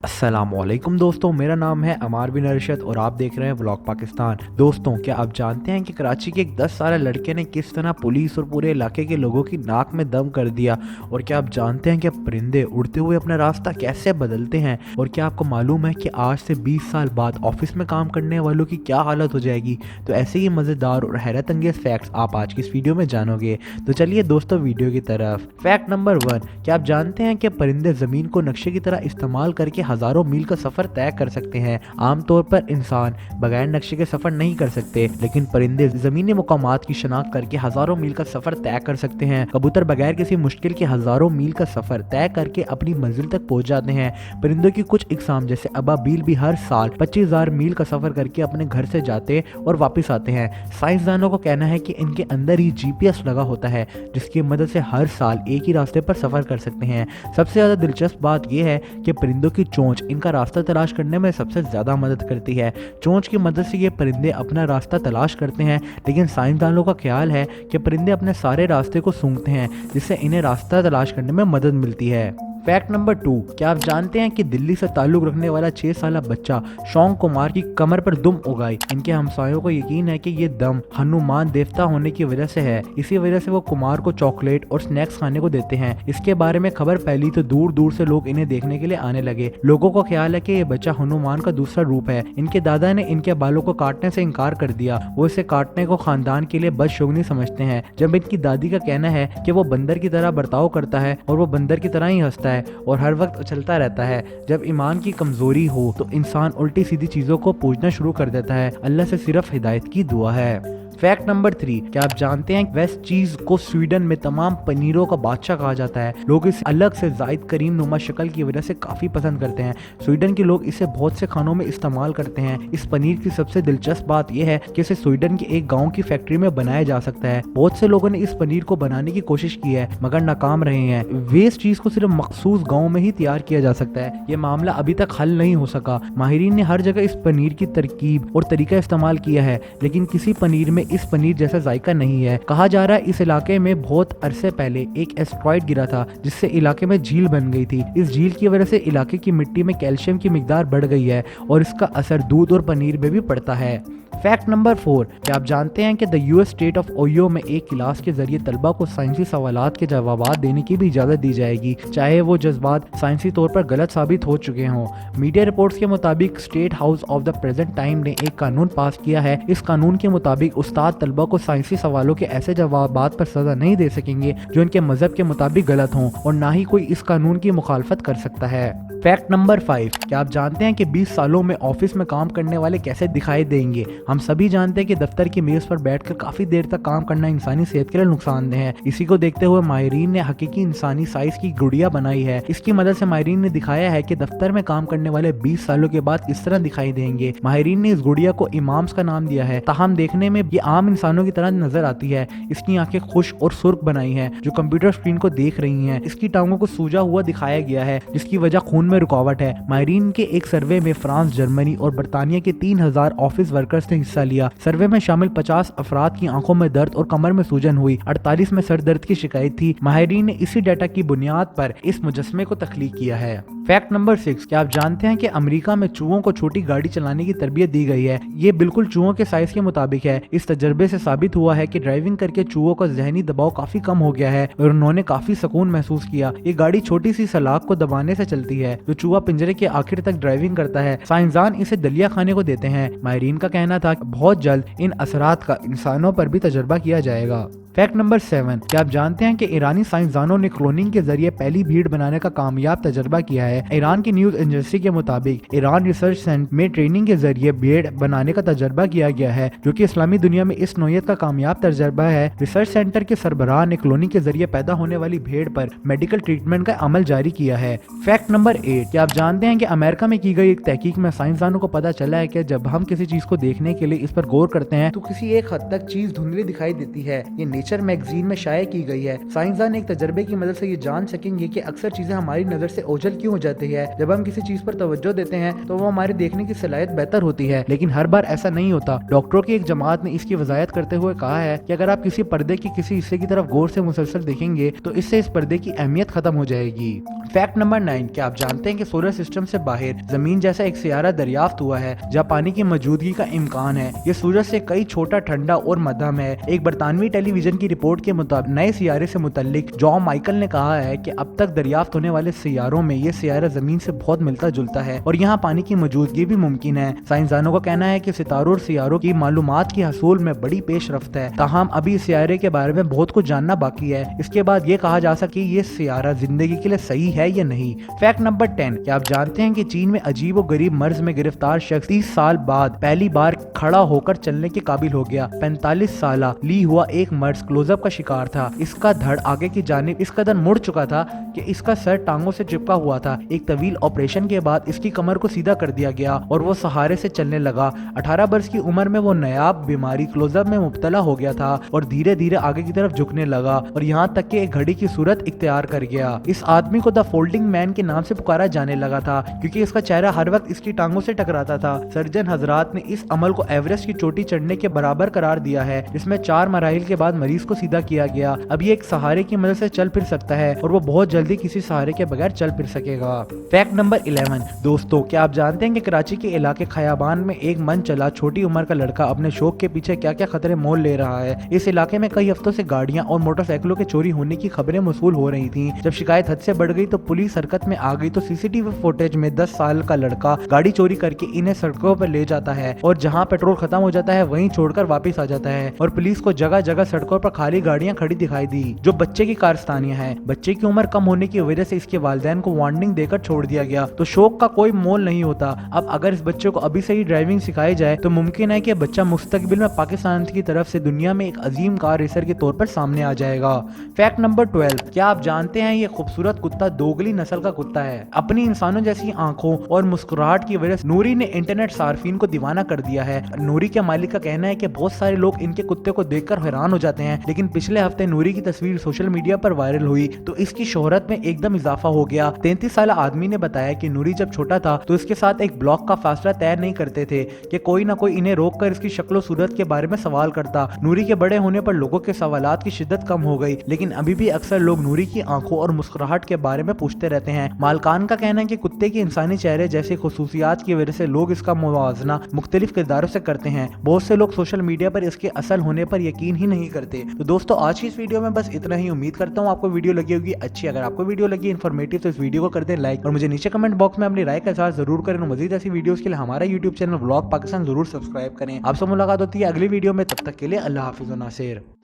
अस्सलाम वालेकुम दोस्तों, मेरा नाम है अमार बिन अरशद और आप देख रहे हैं व्लॉग पाकिस्तान। दोस्तों, क्या आप जानते हैं कि कराची के एक 10 साल लड़के ने किस तरह पुलिस और पूरे इलाके के लोगों की नाक में दम कर दिया? और क्या आप जानते हैं कि परिंदे उड़ते हुए अपना रास्ता कैसे बदलते हैं? और क्या आपको मालूम है कि आज से 20 साल बाद ऑफिस में काम करने वालों की क्या हालत हो जाएगी? तो ऐसे ही मज़ेदार और हैरत अंगेज फैक्ट्स आप आज की इस वीडियो में जानोगे। तो चलिए दोस्तों, वीडियो की तरफ। फैक्ट नंबर 1, क्या आप जानते हैं कि परिंदे ज़मीन को नक्शे की तरह इस्तेमाल करके हजारों मील का सफर तय कर सकते हैं? आमतौर पर इंसान बगैर नक्शे के सफर नहीं कर सकते, लेकिन परिंदे जमीनी मुकामात की शनाख्त करके हजारों मील का सफर तय कर सकते हैं। कबूतर बगैर किसी मुश्किल के हजारों मील का सफर तय करके अपनी मंजिल तक पहुंच जाते हैं। परिंदों की कुछ इकसाम जैसे अबाबील भी हर साल 25,000 मील का सफर करके अपने घर से जाते और वापस आते हैं। साइंसदानों का कहना है कि इनके अंदर ही GPS लगा होता है, जिसकी मदद से हर साल एक ही रास्ते पर सफर कर सकते हैं। सबसे ज्यादा दिलचस्प बात यह है कि परिंदों की चोंच इनका रास्ता तलाश करने में सबसे ज्यादा मदद करती है। चोंच की मदद से ये परिंदे अपना रास्ता तलाश करते हैं, लेकिन साइंसदानों का ख्याल है कि परिंदे अपने सारे रास्ते को सूंघते हैं, जिससे इन्हें रास्ता तलाश करने में मदद मिलती है। फैक्ट नंबर 2, क्या आप जानते हैं कि दिल्ली से ताल्लुक रखने वाला 6 साल बच्चा शौक कुमार की कमर पर दुम उगाई? इनके हमसायों को यकीन है कि ये दम हनुमान देवता होने की वजह से है। इसी वजह से वो कुमार को चॉकलेट और स्नैक्स खाने को देते हैं। इसके बारे में खबर फैली तो दूर दूर से लोग इन्हें देखने के लिए आने लगे। लोगों को ख्याल है कि ये बच्चा हनुमान का दूसरा रूप है। इनके दादा ने इनके बालों को काटने से इनकार कर दिया। वो इसे काटने को खानदान के लिए बदशगुनी समझते हैं। जब इनकी दादी का कहना है कि वो बंदर की तरह बर्ताव करता है और वो बंदर की तरह ही हंसता है और हर वक्त उछलता रहता है। जब ईमान की कमजोरी हो तो इंसान उल्टी सीधी चीजों को पूजना शुरू कर देता है। अल्लाह से सिर्फ हिदायत की दुआ है। फैक्ट नंबर 3, क्या आप जानते हैं वेस्ट चीज को स्वीडन में तमाम पनीरों का बादशाह कहा जाता है? लोग इस अलग से जायद करीम नुमा शक्ल की वजह से काफी पसंद करते हैं। स्वीडन के लोग इसे बहुत से खानों में इस्तेमाल करते हैं। इस पनीर की सबसे दिलचस्प बात यह है कि इसे स्वीडन के एक गांव की फैक्ट्री में बनाया जा सकता है। बहुत से लोगों ने इस पनीर को बनाने की कोशिश की है, मगर नाकाम रहे हैं। वेस्ट चीज को सिर्फ मखसूस गाँव में ही तैयार किया जा सकता है। ये मामला अभी तक हल नहीं हो सका। माहिरीन ने हर जगह इस पनीर की तरकीब और तरीका इस्तेमाल किया है, लेकिन किसी पनीर में इस पनीर जैसा जायका नहीं है। कहा जा रहा है इस इलाके में बहुत अरसे पहले एक एस्टेरॉयड गिरा था, जिससे इलाके में झील बन गई थी। इस झील की वजह से इलाके की मिट्टी में कैल्शियम की मिकदार बढ़ गई है और इसका असर दूध और पनीर में भी पड़ता है। फैक्ट नंबर 4, क्या आप जानते हैं कि the US state of Ohio में एक क्लास के जरिए तलबा को साइंसी सवालात के जवाबात देने की भी इजाजत दी जाएगी, चाहे वो जज्बात साइंसी तौर पर गलत साबित हो चुके हों। मीडिया रिपोर्ट्स के मुताबिक state house of the present time ने एक कानून पास किया है। इस कानून के मुताबिक उस्ताद तलबा को साइंसी सवालों के ऐसे जवाबात पर सजा नहीं दे सकेंगे जो उनके मजहब के मुताबिक गलत हों, और ना ही कोई इस कानून की मुखालफत कर सकता है। फैक्ट नंबर 5, क्या आप जानते हैं कि 20 सालों में ऑफिस में काम करने वाले कैसे दिखाई देंगे? हम सभी जानते हैं कि दफ्तर की मेज पर बैठकर काफी देर तक काम करना इंसानी सेहत के लिए नुकसानदेह है। इसी को देखते हुए माहिरीन ने हकीकी इंसानी साइज की गुड़िया बनाई है। इसकी मदद से माहिरीन ने दिखाया है कि दफ्तर में काम करने वाले 20 सालों के बाद किस तरह दिखाई देंगे। माहिरीन ने इस गुड़िया को इमाम्स का नाम दिया है। ताहम देखने में ये आम इंसानों की तरह नजर आती है। इसकी आंखें खुश और सुर्ख बनाई है जो कंप्यूटर स्क्रीन को देख रही हैं। इसकी टांगों को सूजा हुआ दिखाया गया है, जिसकी वजह खून में रुकावट है। माहिरीन के एक सर्वे में फ्रांस, जर्मनी और बर्तानिया के 3000 ऑफिस वर्कर्स ने हिस्सा लिया। सर्वे में शामिल 50 अफराद की आंखों में दर्द और कमर में सूजन हुई। 48 में सर दर्द की शिकायत थी। माहिरीन ने इसी डाटा की बुनियाद पर इस मुजस्मे को तख्लीक किया है। फैक्ट नंबर 6, क्या आप जानते हैं कि अमेरिका में चूहों को छोटी गाड़ी चलाने की तरबियत दी गई है? ये बिल्कुल चूहों के साइज के मुताबिक है। इस तजर्बे से साबित हुआ है कि ड्राइविंग करके चूहों का जहनी दबाव काफी कम हो गया है और उन्होंने काफी सुकून महसूस किया। ये गाड़ी छोटी सी सलाख को दबाने से चलती है जो चूहा पिंजरे के आखिर तक ड्राइविंग करता है। साइंसदान इसे दलिया खाने को देते हैं। माहिरीन का कहना था कि बहुत जल्द इन असरात का इंसानों पर भी तजर्बा किया जाएगा। फैक्ट नंबर 7, क्या आप जानते हैं कि ईरानी साइंसदानों ने क्लोनिंग के जरिए पहली भीड़ बनाने का कामयाब तजर्बा किया है? ईरान की न्यूज एजेंसी के मुताबिक ईरान रिसर्च सेंटर में ट्रेनिंग के जरिए भीड़ बनाने का तजर्बा किया गया है, जो कि इस्लामी दुनिया में इस नौयत का कामयाब तजर्बा है। रिसर्च सेंटर के सरबराह ने क्लोनिंग के जरिए पैदा होने वाली भेड़ पर मेडिकल ट्रीटमेंट का अमल जारी किया है। फैक्ट नंबर 8, क्या आप जानते हैं कि अमेरिका में की गई एक तहकीक में साइंसदानों को पता चला है कि जब हम किसी चीज को देखने के लिए इस पर गौर करते हैं तो किसी एक हद तक चीज धुंधली दिखाई देती है। ये नेचर मैगजीन में शाये की गई है। साइंसदान एक तजर्बे की मदद से ये जान सकेंगे कि अक्सर चीजें हमारी नजर से ओझल क्यों हो जाती है। जब हम किसी चीज पर तवज्जो देते हैं तो वो हमारे देखने की सलाहियत बेहतर होती है, लेकिन हर बार ऐसा नहीं होता। डॉक्टरों की एक जमात ने इसकी वजाहत करते हुए कहा है कि अगर आप किसी पर्दे की किसी हिस्से की तरफ गौर से मुसलसल देखेंगे तो इससे इस पर्दे की अहमियत खत्म हो जाएगी। फैक्ट नंबर 9, क्या आप जानते हैं कि सोलर सिस्टम से बाहर जमीन जैसा एक सियारा दरियाफ्त हुआ है जहाँ पानी की मौजूदगी का इम्कान है। ये सूरज से कई छोटा, ठंडा और मध्यम है। एक बरतानवी टेलीविजन की रिपोर्ट के मुताबिक नए सियारे से मुतल्लिक जॉन माइकल ने कहा है कि अब तक दरियाफ्त होने वाले सियारों में ये सियारा जमीन से बहुत मिलता जुलता है और यहाँ पानी की मौजूदगी भी मुमकिन है। साइंसदानों का कहना है कि सितारों और सियारों की मालूमात की हसूल में बड़ी पेशरफ्त है, ताहम अभी इस सियारे के बारे में बहुत कुछ जानना बाकी है। इसके बाद ये कहा जा सके ये सियारा जिंदगी के लिए सही है या नहीं। फैक्ट नंबर 10, क्या आप जानते हैं कि चीन में अजीब व गरीब मर्ज में गिरफ्तार शख्स 30 साल बाद पहली बार खड़ा होकर चलने के काबिल हो गया। 45 साला ली हुआ एक मर्ज क्लोजअप का शिकार था। इसका धड़ आगे की जानिब इस कदर मुड़ चुका था कि इसका सर टांगों से चिपका हुआ था। एक तवील ऑपरेशन के बाद इसकी कमर को सीधा कर दिया गया और वो सहारे से चलने लगा। 18 वर्ष की उम्र में वो नायाब बीमारी क्लोजअप में मुब्तला हो गया था और धीरे धीरे आगे की तरफ झुकने लगा और यहाँ तक कि एक घड़ी की सूरत इख्तियार कर गया। इस आदमी को द फोल्डिंग मैन के नाम से पुकारा जाने लगा था क्योंकि इसका चेहरा हर वक्त इसकी टांगों से टकराता था। सर्जन हजरात ने इस अमल को एवरेस्ट की चोटी चढ़ने के बराबर करार दिया है, जिसमें 4 मराहिल के बाद मरीज को सीधा किया गया। अब ये एक सहारे की मदद से चल फिर सकता है और वो बहुत जल्दी किसी सहारे के बगैर चल फिर सकेगा। फैक्ट नंबर 11, दोस्तों क्या आप जानते हैं कि कराची के इलाके खयाबान में एक मन चला छोटी उम्र का लड़का अपने शौक के पीछे क्या क्या खतरे मोल ले रहा है। इस इलाके में कई हफ्तों से गाड़ियां और मोटरसाइकिलों के चोरी होने की खबरें मौसूल हो रही थी। जब शिकायत हद से बढ़ गई तो पुलिस हरकत में आ गई तो सीसीटीवी फुटेज में 10 साल का लड़का गाड़ी चोरी करके इन्हें सड़कों पर ले जाता है और जहां पेट्रोल खत्म हो जाता है वहीं छोड़कर वापस आ जाता है। और पुलिस को जगह जगह सड़कों पर खाली गाड़ियां खड़ी दिखाई दी जो बच्चे की कारस्तानियां हैं। बच्चे की उम्र कम होने की वजह से इसके वालिदैन को वार्निंग देकर छोड़ दिया गया। तो शौक का कोई मोल नहीं होता। अब अगर इस बच्चे को अभी से ही ड्राइविंग सिखाई जाए तो मुमकिन है कि बच्चा मुस्तकबिल में पाकिस्तान की तरफ से दुनिया में एक अजीम कार रेसर के तौर पर सामने आ जाएगा। फैक्ट नंबर 12, क्या आप जानते हैं ये खूबसूरत कुत्ता दोगली नस्ल का कुत्ता है। अपनी इंसानों जैसी आंखों और मुस्कुराहट की वजह से नूरी ने इंटरनेट सार्फिन को दीवाना कर दिया है। नूरी के मालिक का कहना है कि बहुत सारे लोग इनके कुत्ते को देखकर हैरान हो जाते हैं, लेकिन पिछले हफ्ते नूरी की तस्वीर सोशल मीडिया पर वायरल हुई तो इसकी शोहरत में एकदम इजाफा हो गया। 33 साल आदमी ने बताया कि नूरी जब छोटा था तो इसके साथ एक ब्लॉग का फासला तय नहीं करते थे कि कोई ना कोई इन्हें रोक कर इसकी शक्लो सूरत के बारे में सवाल करता। नूरी के बड़े होने पर लोगों के सवालात की शिद्दत कम हो गई, लेकिन अभी भी अक्सर लोग नूरी की आंखों और मुस्कुराहट के बारे में पूछते रहते हैं। मालकान का कहना है कि कुत्ते के इंसानी चेहरे जैसे खुसूसियात की वजह से लोग इसका मुवाजना मुख्तलिफ किरदारों से करते हैं। बहुत से लोग सोशल मीडिया पर इसके असल होने पर यकीन ही नहीं करते। तो दोस्तों आज की इस वीडियो में बस इतना ही। उम्मीद करता हूँ आपको वीडियो लगी होगी अच्छी। अगर आपको वीडियो लगी इन्फॉर्मेटिव तो इस वीडियो को कर दें लाइक और मुझे नीचे कमेंट बॉक्स में अपनी राय का इज़हार जरूर करें। मजीद ऐसी वीडियोस के लिए हमारा यूट्यूब चैनल व्लॉग पाकिस्तान जरूर सब्सक्राइब करें। आपसे मुलाकात होती है अगली वीडियो में, तब तक के लिए अल्लाह हाफिज़ व नासिर।